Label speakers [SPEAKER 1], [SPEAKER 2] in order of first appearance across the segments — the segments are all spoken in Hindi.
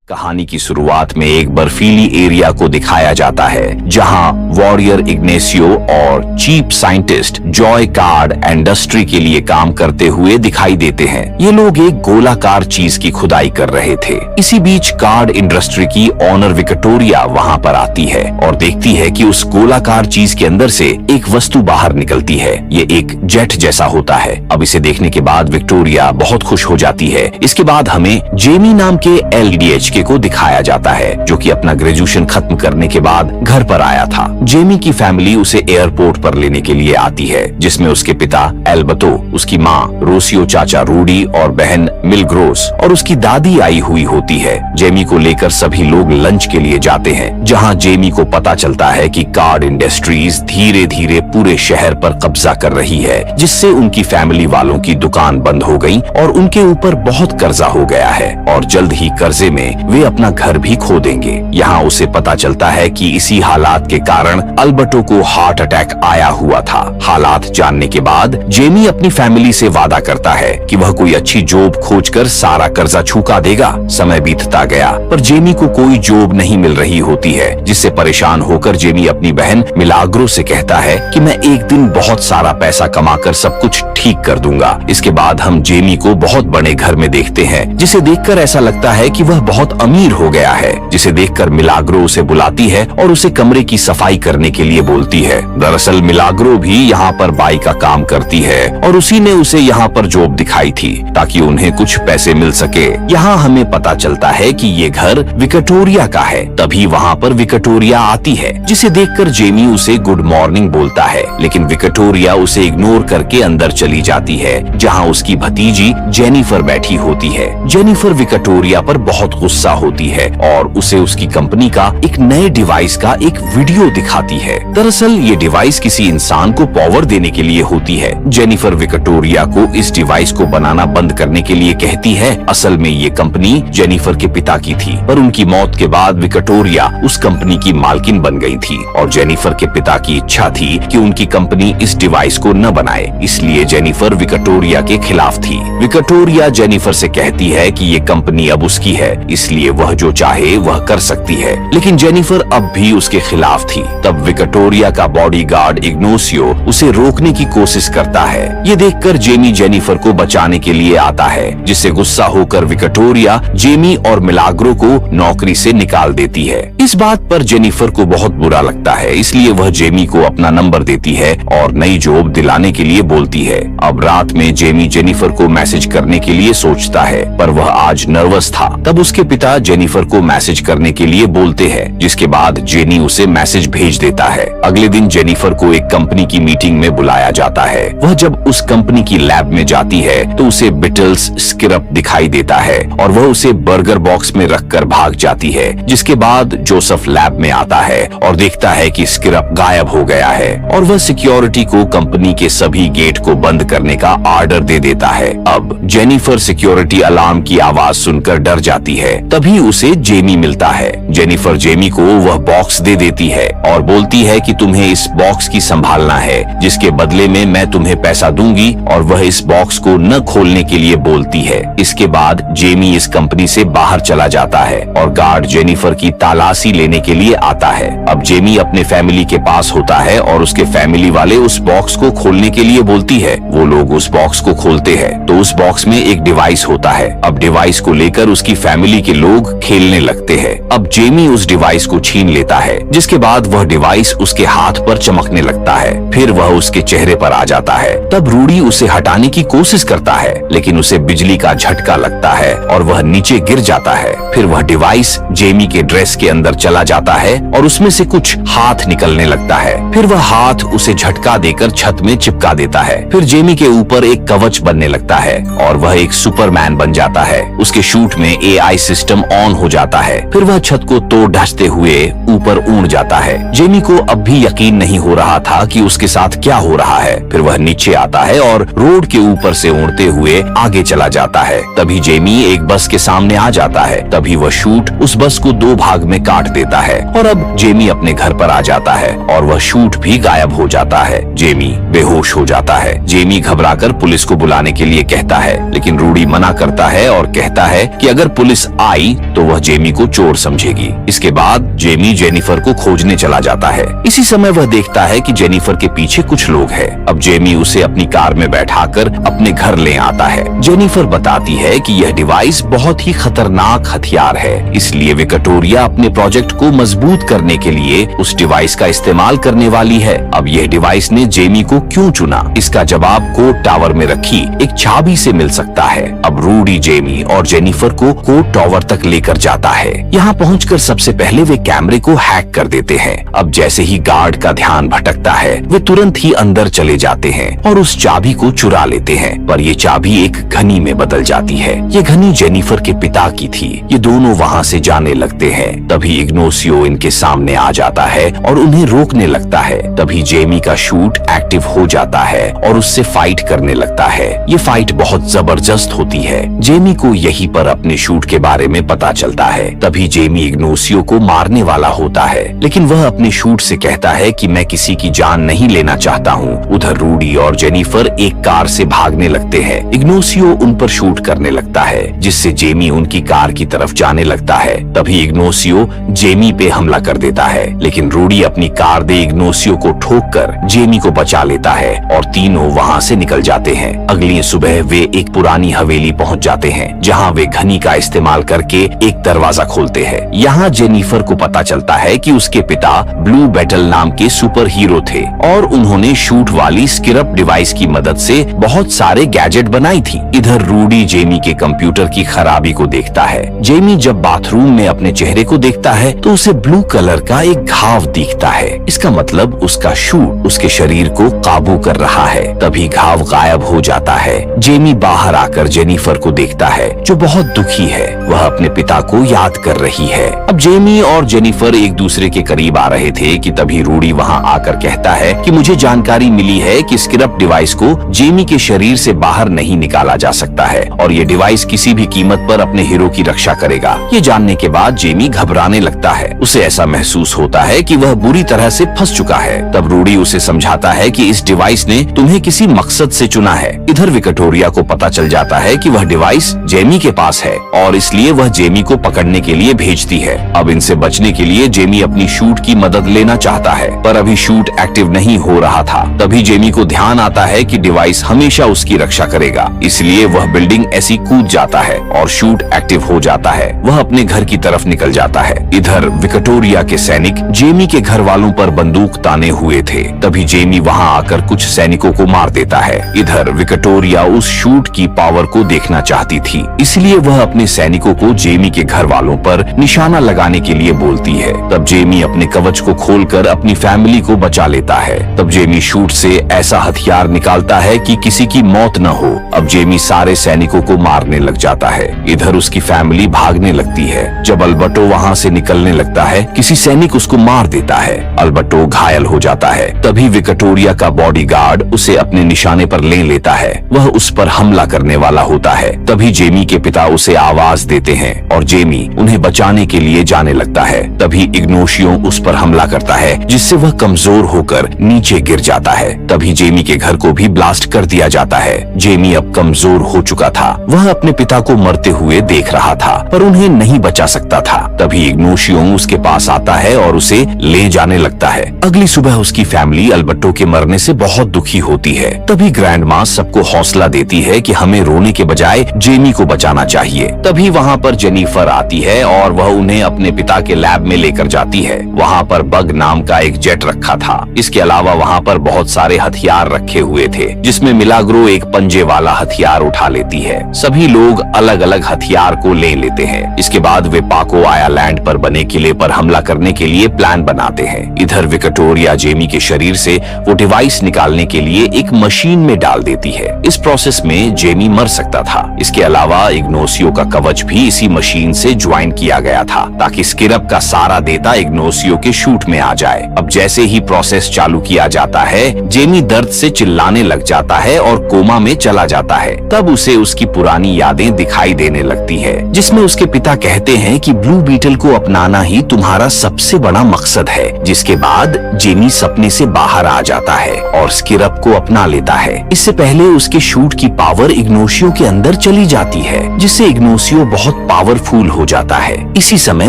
[SPEAKER 1] कहानी की शुरुआत में एक बर्फीली एरिया को दिखाया जाता है जहां वॉरियर इग्नेसियो और chief scientist Joy card industry के लिए काम करते हुए दिखाई देते हैं। ये लोग एक गोलाकार चीज की खुदाई कर रहे थे। इसी बीच कार्ड इंडस्ट्री की ओनर विक्टोरिया वहां पर आती है और देखती है कि उस गोलाकार चीज के अंदर से एक वस्तु बाहर निकलती है। ये एक जेट जैसा होता है। अब इसे देखने के बाद विक्टोरिया बहुत खुश हो जाती है। इसके बाद हमें जेमी नाम के LDHK को दिखाया जाता है जो कि अपना ग्रेजुएशन खत्म करने के बाद घर पर आया था। जेमी की फैमिली उसे एयरपोर्ट पर लेने के लिए आती है जिसमें उसके पिता एल्बर्टो, उसकी माँ रोसियो, चाचा रूडी और बहन मिलग्रोस और उसकी दादी आई हुई होती है। जेमी को लेकर सभी लोग लंच के लिए जाते हैं जहाँ जेमी को पता चलता है कि कार्ड इंडस्ट्रीज धीरे धीरे पूरे शहर पर कब्जा कर रही है जिससे उनकी फैमिली वालों की दुकान बंद हो गई और उनके ऊपर बहुत कर्जा हो गया है और जल्द ही कर्जे में वे अपना घर भी खो देंगे। यहाँ उसे पता चलता है कि इसी हालात के कारण अल्बर्टो को हार्ट अटैक आया हुआ था। हालात जानने के बाद जेमी अपनी फैमिली से वादा करता है कि वह कोई अच्छी जॉब खोजकर सारा कर्जा चुका देगा। समय बीतता गया पर जेमी को कोई जॉब नहीं मिल रही होती है जिससे परेशान होकर जेमी अपनी बहन मिलाग्रो से कहता है कि मैं एक दिन बहुत सारा पैसा कमाकर सब कुछ ठीक कर दूंगा। इसके बाद हम जेमी को बहुत बड़े घर में देखते हैं जिसे देखकर ऐसा लगता है कि वह बहुत अमीर हो गया है। जिसे देखकर मिलाग्रो उसे बुलाती है और उसे कमरे की सफाई करने के लिए बोलती है। दरअसल मिलाग्रो भी यहाँ पर बाई का काम करती है और उसी ने उसे यहाँ पर जॉब दिखाई थी ताकि उन्हें कुछ पैसे मिल सके। यहाँ हमें पता चलता है कि ये घर विक्टोरिया का है। तभी वहाँ पर विक्टोरिया आती है जिसे देखकर जेमी उसे गुड मॉर्निंग बोलता है लेकिन विक्टोरिया उसे इग्नोर करके अंदर चली जाती है जहाँ उसकी भतीजी जेनिफर बैठी होती है। जेनिफर विक्टोरिया पर बहुत गुस्सा होती है और उसे उसकी कंपनी का एक नए डिवाइस का एक वीडियो दिखाती है। दरअसल ये डिवाइस किसी इंसान को पावर देने के लिए होती है। जेनिफर विक्टोरिया को इस डिवाइस को बनाना बंद करने के लिए कहती है। असल में ये कंपनी जेनिफर के पिता की थी पर उनकी मौत के बाद विक्टोरिया उस कंपनी की मालकिन बन गई थी और जेनिफर के पिता की इच्छा थी कि उनकी कंपनी इस डिवाइस को न बनाए, इसलिए जेनिफर विक्टोरिया के खिलाफ थी। विक्टोरिया जेनिफर से कहती है कि ये कंपनी अब उसकी है इसलिए वह जो चाहे वह कर सकती है, लेकिन जेनिफर अब भी उसके खिलाफ थी। तब विक्टोरिया का बॉडीगार्ड इग्नेसियो उसे रोकने की कोशिश करता है। ये देखकर जेमी जेनिफर को बचाने के लिए आता है जिससे गुस्सा होकर विक्टोरिया जेमी और मिलाग्रो को नौकरी से निकाल देती है। इस बात पर जेनिफर को बहुत बुरा लगता है इसलिए वह जेमी को अपना नंबर देती है और नई जॉब दिलाने के लिए बोलती है। अब रात में जेमी जेनिफर को मैसेज करने के लिए सोचता है पर वह आज नर्वस था। तब उसके पिता जेनिफर को मैसेज करने के लिए बोलते हैं जिसके बाद जेनी उसे मैसेज भेज देता है। अगले दिन जेनिफर को एक कंपनी की मीटिंग में बुलाया जाता है। वह जब उस कंपनी की लैब में जाती है तो उसे बिटल्स स्किरप दिखाई देता है और वह उसे बर्गर बॉक्स में रखकर भाग जाती है। जिसके बाद जोसेफ लैब में आता है और देखता है कि स्किरप गायब हो गया है और वह सिक्योरिटी को कंपनी के सभी गेट को बंद करने का ऑर्डर दे देता है। अब जेनिफर सिक्योरिटी अलार्म की आवाज सुनकर डर जाती है। तभी उसे जेमी मिलता है। जेनिफर जेमी को वह बॉक्स दे देती है और बोलती है कि तुम्हें इस बॉक्स की संभालना है जिसके बदले में मैं तुम्हें पैसा दूंगी और वह इस बॉक्स को न खोलने के लिए बोलती है। इसके बाद जेमी इस कंपनी से बाहर चला जाता है और गार्ड जेनिफर की तलाशी लेने के लिए आता है। अब जेमी अपने फैमिली के पास होता है और उसके फैमिली वाले उस बॉक्स को खोलने के लिए बोलती है। वो लोग उस बॉक्स को खोलते हैं तो उस बॉक्स में एक डिवाइस होता है। अब डिवाइस को लेकर उसकी फैमिली के लोग खेलने लगते हैं। अब जेमी उस डिवाइस को छीन लेता है जिसके बाद वह डिवाइस उसके हाथ पर चमकने लगता है। फिर वह उसके चेहरे पर आ जाता है। तब रूडी उसे हटाने की कोशिश करता है लेकिन उसे बिजली का झटका लगता है और वह नीचे गिर जाता है। फिर वह डिवाइस जेमी के ड्रेस के अंदर चला जाता है और उसमें से कुछ हाथ निकलने लगता है। फिर वह हाथ उसे झटका देकर छत में चिपका देता है। फिर जेमी के ऊपर एक कवच बनने लगता है और वह एक सुपरमैन बन जाता है। उसके शूट में AI सिस्टम ऑन हो जाता है। फिर वह छत को तोड़ ढसते हुए ऊपर उड़ जाता है। जेमी को अब भी यकीन नहीं हो रहा था कि उसके साथ क्या हो रहा है। फिर वह नीचे आता है और रोड के ऊपर से उड़ते हुए आगे चला जाता है। तभी जेमी एक बस के सामने आ जाता है। तभी वह शूट उस बस को दो भाग में काट काट देता है और अब जेमी अपने घर पर आ जाता है और वह शूट भी गायब हो जाता है। जेमी बेहोश हो जाता है। जेमी घबराकर पुलिस को बुलाने के लिए कहता है, लेकिन रूडी मना करता है और कहता है कि अगर पुलिस आई तो वह जेमी को चोर समझेगी। इसके बाद जेमी जेनिफर को खोजने चला जाता है। इसी समय वह देखता है कि जेनिफर के पीछे कुछ लोग हैं। अब जेमी उसे अपनी कार में बैठाकर अपने घर ले आता है। जेनिफर बताती है कि यह डिवाइस बहुत ही खतरनाक हथियार है, इसलिए विक्टोरिया अपने प्रोजेक्ट को मजबूत करने के लिए उस डिवाइस का इस्तेमाल करने वाली है। अब यह डिवाइस ने जेमी को क्यों चुना, इसका जवाब कोर्ट टावर में रखी एक चाबी से मिल सकता है। अब रूडी जेमी और जेनिफर को कोर्ट टावर तक लेकर जाता है। यहाँ पहुंचकर सबसे पहले वे कैमरे को हैक कर देते हैं। अब जैसे ही गार्ड का ध्यान भटकता है, वे तुरंत ही अंदर चले जाते हैं और उस चाबी को चुरा लेते हैं। पर ये चाबी एक घनी में बदल जाती है। ये घनी जेनिफर के पिता की थी। ये दोनों वहाँ से जाने लगते हैं। तभी इग्नासियो इनके सामने आ जाता है और उन्हें रोकने लगता है। तभी जेमी का शूट एक्टिव हो जाता है और उससे फाइट करने लगता है। ये फाइट बहुत जबरदस्त होती है। जेमी को यहीं पर अपने शूट के बारे में पता चलता है। तभी जेमी इग्नासियो को मारने वाला होता है, लेकिन वह अपने शूट से कहता है कि मैं किसी की जान नहीं लेना चाहता हूँ। उधर रूडी और जेनिफर एक कार से भागने लगते हैं। इग्नासियो उन पर शूट करने लगता है, जिससे जेमी उनकी कार की तरफ जाने लगता है। तभी इग्नासियो जेमी पे हमला कर देता है, लेकिन रूडी अपनी कार दे इग्नासियो को ठोककर जेमी को बचा लेता है और तीनों वहाँ से निकल जाते हैं। अगली सुबह वे एक पुरानी हवेली पहुँच जाते हैं, जहाँ वे घनी का इस्तेमाल करके एक दरवाजा खोलते हैं। यहाँ जेनिफर को पता चलता है कि उसके पिता ब्लू बैटल नाम के सुपर हीरो थे और उन्होंने शूट वाली स्किरप डिवाइस की मदद से बहुत सारे गैजेट बनाई थी। इधर रूडी जेमी के कंप्यूटर की खराबी को देखता है। जेमी जब बाथरूम में अपने चेहरे को देखता है तो उसे ब्लू कलर का एक घाव दिखता है। इसका मतलब उसका शूट उसके शरीर को काबू कर रहा है। तभी घाव गायब हो जाता है। जेमी बाहर आकर जेनिफर को देखता है, जो बहुत दुखी है। वह अपने पिता को याद कर रही है। अब जेमी और जेनिफर एक दूसरे के करीब आ रहे थे कि तभी रूडी वहाँ आकर कहता है कि मुझे जानकारी मिली है कि स्किरप डिवाइस को जेमी के शरीर से बाहर नहीं निकाला जा सकता है और ये डिवाइस किसी भी कीमत पर अपने हीरो की रक्षा करेगा। ये जानने के बाद जेमी घबराने लगता है। उसे ऐसा महसूस होता है कि वह बुरी तरह से फंस चुका है। तब रूडी उसे समझाता है कि इस डिवाइस ने तुम्हें किसी मकसद से चुना है। इधर विक्टोरिया को पता चल जाता है कि वह डिवाइस जेमी के पास है और इसलिए वह जेमी को पकड़ने के लिए भेजती है। अब इनसे बचने के लिए जेमी अपनी शूट की मदद लेना चाहता है, पर अभी शूट एक्टिव नहीं हो रहा था। तभी जेमी को ध्यान आता है कि डिवाइस हमेशा उसकी रक्षा करेगा, इसलिए वह बिल्डिंग ऐसी कूद जाता है और शूट एक्टिव हो जाता है। वह अपने घर की तरफ निकल जाता है। इधर विक्टोरिया के सैनिक जेमी के घर वालों पर बंदूक ताने हुए थे। तभी जेमी वहां आकर कुछ सैनिकों को मार देता है। इधर विक्टोरिया उस शूट की पावर को देखना चाहती थी, इसलिए वह अपने सैनिकों को जेमी के घर वालों पर निशाना लगाने के लिए बोलती है। तब जेमी अपने कवच को खोलकर अपनी फैमिली को बचा लेता है। तब जेमी शूट से ऐसा हथियार निकालता है कि किसी की मौत न हो। अब जेमी सारे सैनिकों को मारने लग जाता है। इधर उसकी फैमिली भागने लगती है। जब अल्बर्टो वहाँ से निकलने लगता है, किसी सैनिक उसको मार देता है। अल्बर्टो घायल हो जाता है। तभी विक्टोरिया का बॉडीगार्ड उसे अपने निशाने पर ले लेता है। वह उस पर हमला करने वाला होता है। तभी जेमी के पिता उसे आवाज देते हैं और जेमी उन्हें बचाने के लिए जाने लगता है। तभी इग्नासियो उस पर हमला करता है, जिससे वह कमजोर होकर नीचे गिर जाता है। तभी जेमी के घर को भी ब्लास्ट कर दिया जाता है। जेमी अब कमजोर हो चुका था। वह अपने पिता को मरते हुए देख रहा था, पर उन्हें नहीं बचा सकता था। तभी इग्नासियो उसके पास आता है और उसे ले जाने लगता है। अगली सुबह उसकी फैमिली अल्बर्टो के मरने से बहुत दुखी होती है। तभी ग्रैंड माँ सबको हौसला देती है कि हमें रोने के बजाय जेमी को बचाना चाहिए। तभी वहाँ पर जेनिफर आती है और वह उन्हें अपने पिता के लैब में लेकर जाती है। वहाँ पर बग नाम का एक जेट रखा था। इसके अलावा वहाँ पर बहुत सारे हथियार रखे हुए थे, जिसमें मिलाग्रो एक पंजे वाला हथियार उठा लेती है। सभी लोग अलग अलग हथियार को ले लेते हैं। इसके बाद वे पाको आइलैंड पर बने किले पर हमला करने के लिए प्लान बनाते हैं। इधर विक्टोरिया जेमी के शरीर से वो डिवाइस निकालने के लिए एक मशीन में डाल देती है। इस प्रोसेस में जेमी मर सकता था। इसके अलावा इग्नासियो का कवच भी इसी मशीन से ज्वाइन किया गया था, ताकि स्किरप का सारा डेटा इग्नासियो के शूट में आ जाए। अब जैसे ही प्रोसेस चालू किया जाता है, जेमी दर्द से चिल्लाने लग जाता है और कोमा में चला जाता है। तब उसे उसकी पुरानी यादें दिखाई देने लगती है, जिसमें उसके पिता कहते हैं कि ब्लू बीटल को अपने अपनाना ही तुम्हारा सबसे बड़ा मकसद है। जिसके बाद जेमी सपने से बाहर आ जाता है और स्किरप को अपना लेता है। इससे पहले उसके शूट की पावर इग्नोशियो के अंदर चली जाती है, जिससे इग्नोशियो बहुत पावरफुल हो जाता है। इसी समय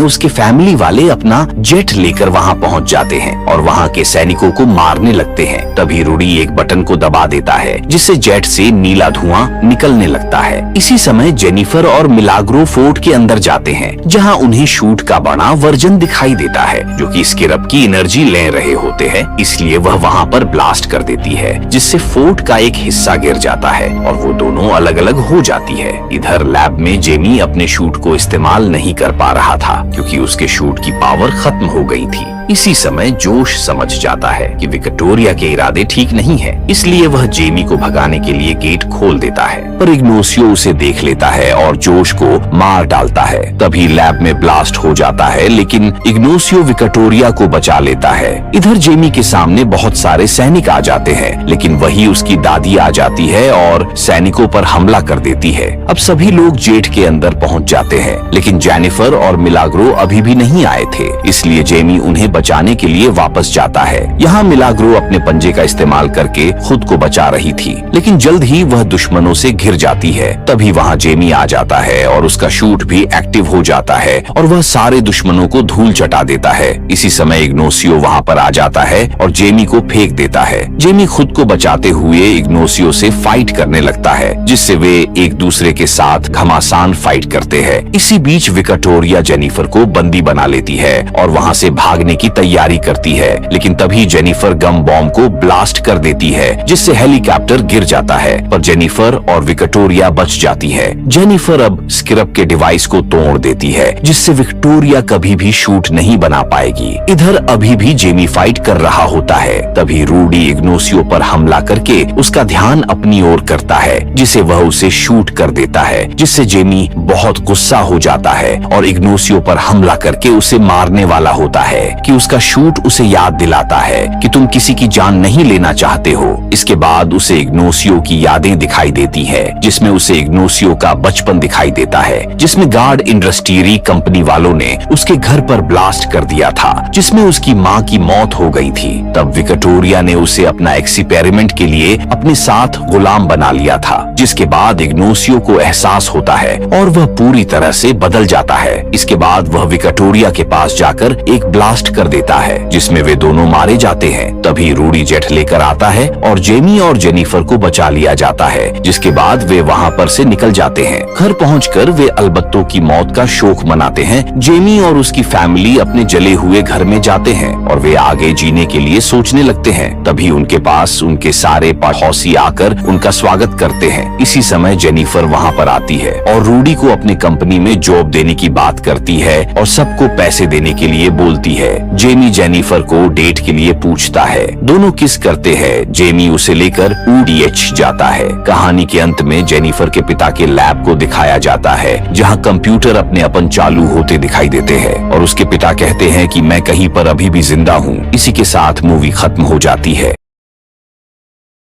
[SPEAKER 1] उसके फैमिली वाले अपना जेट लेकर वहाँ पहुँच जाते हैं और वहाँ के सैनिकों को मारने लगते हैं। तभी रूडी एक बटन को दबा देता है, जिससे जेट से नीला धुआं निकलने लगता है। इसी समय जेनिफर और मिलाग्रो फोर्ट के अंदर जाते हैं, जहाँ उन्हें शूट का बड़ा वर्जन दिखाई देता है, जो कि स्किरप की एनर्जी ले रहे होते हैं। इसलिए वह वहाँ पर ब्लास्ट कर देती है, जिससे फोर्ट का एक हिस्सा गिर जाता है और वो दोनों अलग अलग हो जाती है। इधर लैब में जेमी अपने शूट को इस्तेमाल नहीं कर पा रहा था, क्योंकि उसके शूट की पावर खत्म हो गई थी। इसी समय जोश समझ जाता है कि विक्टोरिया के इरादे ठीक नहीं है, इसलिए वह जेमी को भगाने के लिए गेट खोल देता है, पर इग्नोशियो उसे देख लेता है और जोश को मार डालता है। तभी लैब में ब्लास्ट हो जाता है, लेकिन इग्नोशियो विक्टोरिया को बचा लेता है। इधर जेमी के सामने बहुत सारे सैनिक आ जाते हैं, लेकिन वही उसकी दादी आ जाती है और सैनिकों पर हमला कर देती है। अब सभी लोग जेट के अंदर पहुंच जाते हैं, लेकिन जेनिफर और मिलाग्रो अभी भी नहीं आए थे, इसलिए जेमी उन्हें बचाने के लिए वापस जाता है। यहाँ मिलाग्रो अपने पंजे का इस्तेमाल करके खुद को बचा रही थी, लेकिन जल्द ही वह दुश्मनों से घिर जाती है। तभी वहाँ जेमी आ जाता है और उसका शूट भी एक्टिव हो जाता है और वह सारे दुश्मनों को धूल चटा देता है। इसी समय इग्नोशियो वहाँ पर आ जाता है और जेमी को फेंक देता है। जेमी खुद को बचाते हुए इग्नोशियो से फाइट करने लगता है, जिससे वे एक दूसरे के साथ घमासान फाइट करते हैं। इसी बीच विक्टोरिया जेनिफर को बंदी बना लेती है और वहाँ से भागने की तैयारी करती है, लेकिन तभी जेनिफर गम बॉम्ब को ब्लास्ट कर देती है, जिससे हेलीकॉप्टर गिर जाता है, पर जेनिफर और विक्टोरिया बच जाती है। जेनिफर अब स्किरप के डिवाइस को तोड़ देती है, जिससे विक्टोरिया कभी भी शूट नहीं बना पाएगी। इधर अभी भी जेमी फाइट कर रहा होता है। तभी रूडी इग्नोशियो पर हमला करके उसका ध्यान अपनी ओर करता है, जिसे वह उसे शूट कर देता है, जिससे जेमी बहुत गुस्सा हो जाता है और इग्नोशियो पर हमला करके उसे मारने वाला होता है कि उसका शूट उसे याद दिलाता है कि तुम किसी की जान नहीं लेना चाहते हो। इसके बाद उसे इग्नोशियो की यादें दिखाई देती है, जिसमें उसे इग्नोशियो का बचपन दिखाई देता है, जिसमें गार्ड इंडस्ट्री कंपनी वालों ने उसके घर पर ब्लास्ट कर दिया था, जिसमें उसकी माँ की मौत हो गई थी। तब विक्टोरिया ने उसे अपना एक्सपेरिमेंट के लिए अपने साथ गुलाम बना लिया था, जिसके बाद इग्नोशियो को एहसास होता है और वह पूरी तरह से बदल जाता है। इसके बाद वह विक्टोरिया के पास जाकर एक ब्लास्ट कर देता है, जिसमें वे दोनों मारे जाते हैं। तभी रूडी जेट लेकर आता है और जेमी और जेनिफर को बचा लिया जाता है, जिसके बाद वे वहाँ पर से निकल जाते हैं। घर पहुंचकर वे अलबत्तों की मौत का शोक मनाते हैं। जेमी और उसकी फैमिली अपने जले हुए घर में जाते हैं और वे आगे जीने के लिए सोचने लगते हैं। तभी उनके पास उनके सारे पड़ोसी आकर उनका स्वागत करते हैं। इसी समय जेनिफर वहाँ पर आती है और रूडी को अपनी कंपनी में जॉब देने की बात करती है और सबको पैसे देने के लिए बोलती है। जेमी जेनिफर को डेट के लिए पूछता है, दोनों किस करते हैं। जेमी उसे लेकर UDH जाता है। कहानी के अंत में जेनिफर के पिता के लैब को दिखाया जाता है, जहां कंप्यूटर अपने अपन चालू होते दिखाई देते हैं और उसके पिता कहते हैं कि मैं कहीं पर अभी भी जिंदा हूं। इसी के साथ मूवी खत्म हो जाती है।